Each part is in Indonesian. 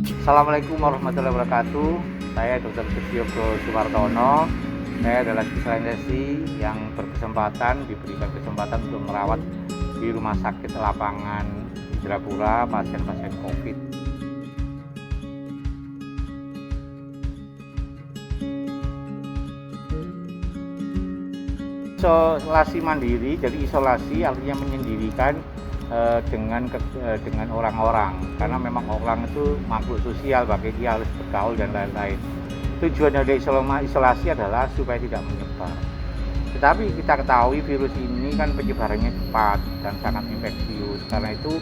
Assalamualaikum warahmatullahi wabarakatuh. Saya Dr. Sugiyogo Sumartono. Saya adalah spesialis yang diberikan kesempatan untuk merawat di Rumah Sakit Lapangan Indrapura pasien-pasien COVID. Isolasi mandiri, jadi isolasi artinya menyendirikan dengan orang-orang, karena memang orang itu makhluk sosial, bagi dia harus bergaul dan lain-lain. Tujuan dari isolasi adalah supaya tidak menyebar. Tetapi kita ketahui virus ini kan penyebarannya cepat dan sangat infeksius. Karena itu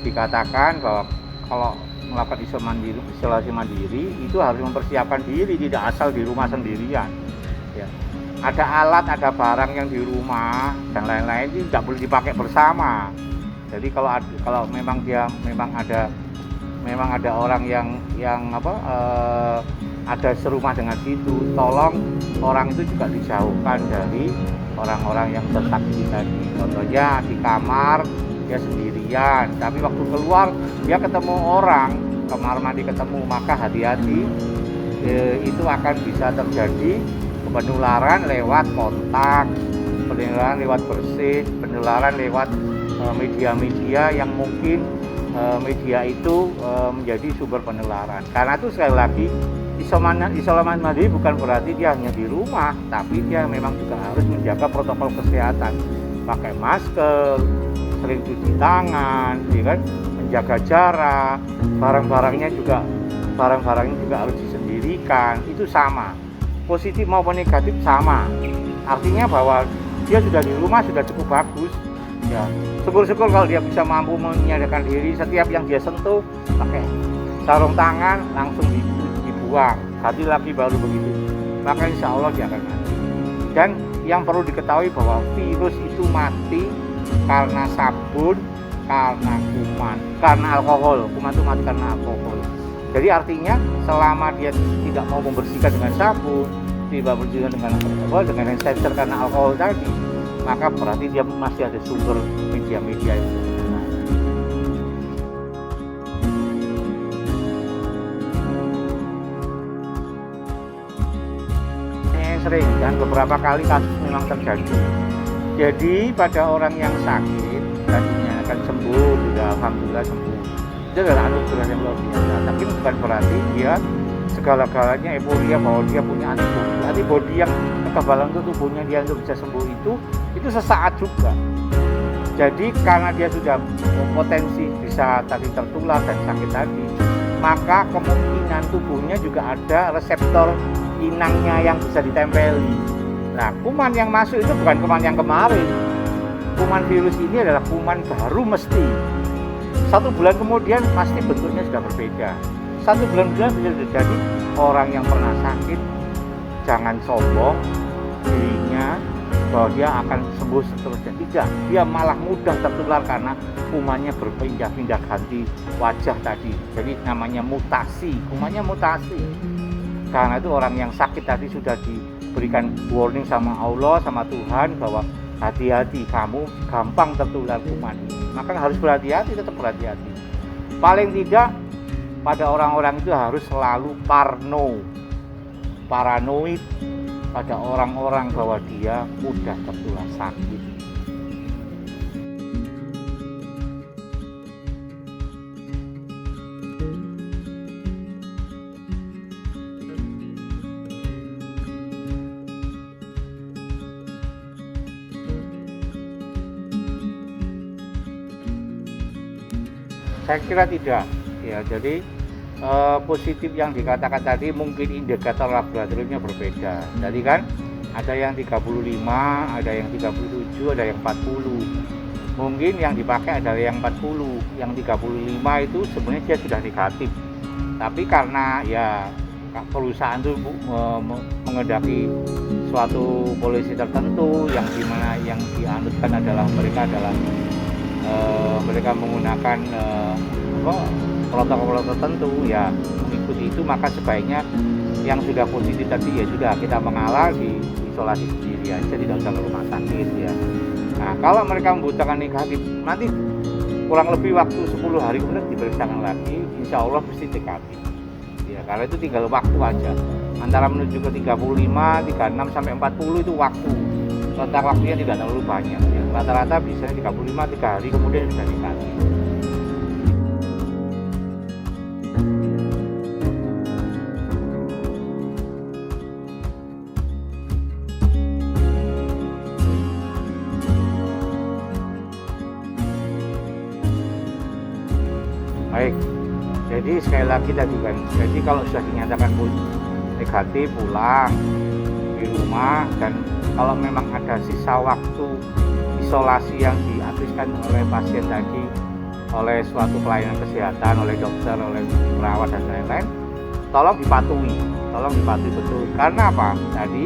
dikatakan bahwa kalau melakukan isolasi mandiri itu harus mempersiapkan diri, tidak asal di rumah sendirian. Ya. Ada alat, ada barang yang di rumah dan lain-lain itu tidak boleh dipakai bersama. Jadi kalau memang ada orang yang ada serumah dengan situ, tolong orang itu juga dijauhkan dari orang-orang yang tersakiti tadi. Contohnya di kamar dia sendirian, tapi waktu keluar dia ketemu orang, kamar mandi ketemu, maka hati-hati, itu akan bisa terjadi penularan lewat kontak, penularan lewat bersih, penularan lewat media-media yang mungkin media itu menjadi sumber penularan. Karena itu sekali lagi isolasi mandiri bukan berarti dia hanya di rumah, tapi dia memang juga harus menjaga protokol kesehatan, pakai masker, sering cuci tangan, ya kan? Menjaga jarak, barang-barangnya juga harus disendirikan. Itu sama, positif maupun negatif sama. Artinya bahwa dia sudah di rumah sudah cukup bagus. Ya, syukur-syukur kalau dia bisa mampu menyadarkan diri, setiap yang dia sentuh pakai sarung tangan langsung dibuang, ganti lagi baru begitu, maka insya Allah dia akan mati. Dan yang perlu diketahui bahwa virus itu mati karena sabun, karena kuman, karena alkohol. Kuman itu mati karena alkohol. Jadi artinya selama dia tidak mau membersihkan dengan sabun, tidak bersihkan dengan alkohol, dengan hand sanitizer karena alkohol tadi, maka berarti dia masih ada sumber media-media itu. Ini sering dan beberapa kali kasus memang terjadi. Jadi pada orang yang sakit tadinya akan sembuh, sudah alhamdulillah sembuh. Itu adalah anugerah yang luar biasa. Tapi bukan berarti dia segala-galanya euforia bahwa dia punya antibodi yang kekebalan untuk tubuhnya dia untuk bisa sembuh itu sesaat juga. Jadi karena dia sudah potensi bisa tadi tertular dan sakit tadi, maka kemungkinan tubuhnya juga ada reseptor inangnya yang bisa ditempeli. Nah, kuman yang masuk itu bukan kuman yang kemarin. Kuman virus ini adalah kuman baru mesti. 1 bulan kemudian pasti bentuknya sudah berbeda. 1 bulan bisa terjadi. Orang yang pernah sakit jangan sombong dirinya bahwa dia akan sembuh seterusnya. Tidak, dia malah mudah tertular karena kumannya berpindah-pindah ganti wajah tadi. Jadi namanya mutasi, kumannya mutasi. Karena itu orang yang sakit tadi sudah diberikan warning sama Allah, sama Tuhan bahwa hati-hati, kamu gampang tertular kuman ini. Maka harus berhati-hati, tetap berhati-hati. Paling tidak pada orang-orang itu harus selalu paranoid pada orang-orang bahwa dia mudah tertular sakit. Saya kira tidak. Ya, jadi positif yang dikatakan tadi mungkin indikator laboratoriumnya berbeda. Jadi kan ada yang 35, ada yang 37, ada yang 40. Mungkin yang dipakai adalah yang 40, yang 35 itu sebenarnya dia sudah negatif. Tapi karena ya perusahaan itu mengendaki suatu polisi tertentu yang dimana yang dianutkan adalah mereka menggunakan protokol tertentu, ya mengikuti itu, maka sebaiknya yang sudah positif tadi ya sudah kita mengalah di isolasi sendiri aja, tidak usah ke rumah sakit ya. Nah, kalau mereka membutuhkan negatif, nanti kurang lebih waktu 10 hari kemudian diperiksakan lagi, insya Allah mesti negatif ya, karena itu tinggal waktu aja antara menuju ke 35, 36 sampai 40 itu waktu, rentang waktunya tidak terlalu banyak ya. Rata-rata biasanya 35, 3 hari kemudian sudah negatif. Baik, jadi sekali lagi tadi kan, jadi kalau sudah dinyatakan negatif pulang di rumah, dan kalau memang ada sisa waktu isolasi yang dihabiskan oleh pasien tadi oleh suatu pelayanan kesehatan, oleh dokter, oleh perawat dan lain-lain, tolong dipatuhi betul. Karena apa? Tadi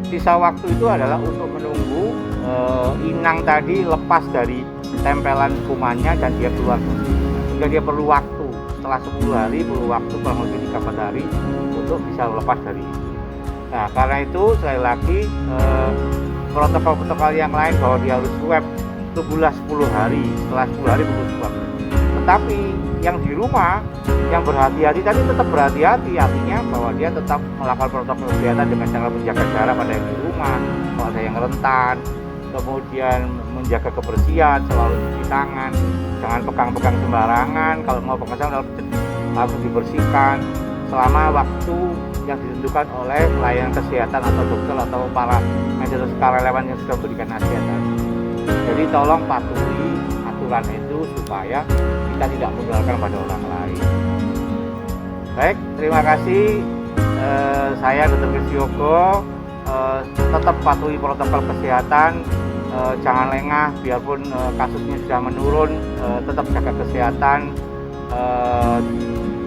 sisa waktu itu adalah untuk menunggu inang tadi lepas dari tempelan kumannya dan dia keluar sendiri. Sehingga dia perlu waktu, setelah 10 hari perlu waktu kurang lebih 3-4 hari untuk bisa lepas dari itu. Nah, karena itu sekali lagi protokol-protokol yang lain bahwa dia harus swab tunggulah 10 hari, setelah 10 hari perlu swab. Tetapi yang di rumah yang berhati-hati tadi tetap berhati-hati, artinya bahwa dia tetap melakukan protokol kesehatan dengan cara menjaga jarak pada yang di rumah, kalau ada yang rentan, kemudian menjaga kebersihan, selalu cuci tangan, jangan pegang-pegang sembarangan, kalau mau pegang langsung dibersihkan selama waktu yang ditentukan oleh pelayanan kesehatan atau dokter atau para medis karyawan yang sudah memberikan nasihat. Jadi tolong patuhi aturan itu supaya kita tidak menularkan pada orang lain. Baik, terima kasih. Saya Dr. Krisyogo, tetap patuhi protokol kesehatan, jangan lengah biarpun kasusnya sudah menurun, tetap jaga kesehatan,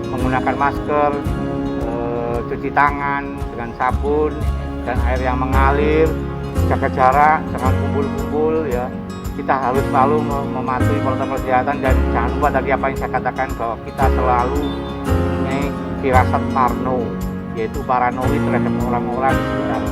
menggunakan masker, cuci tangan dengan sabun dan air yang mengalir, jaga jarak, jangan kumpul-kumpul ya. Kita harus selalu mematuhi protokol kesehatan, dan jangan lupa tadi apa yang saya katakan bahwa kita selalu mempunyai firasat parno, yaitu paranoid terhadap orang-orang di sekitar.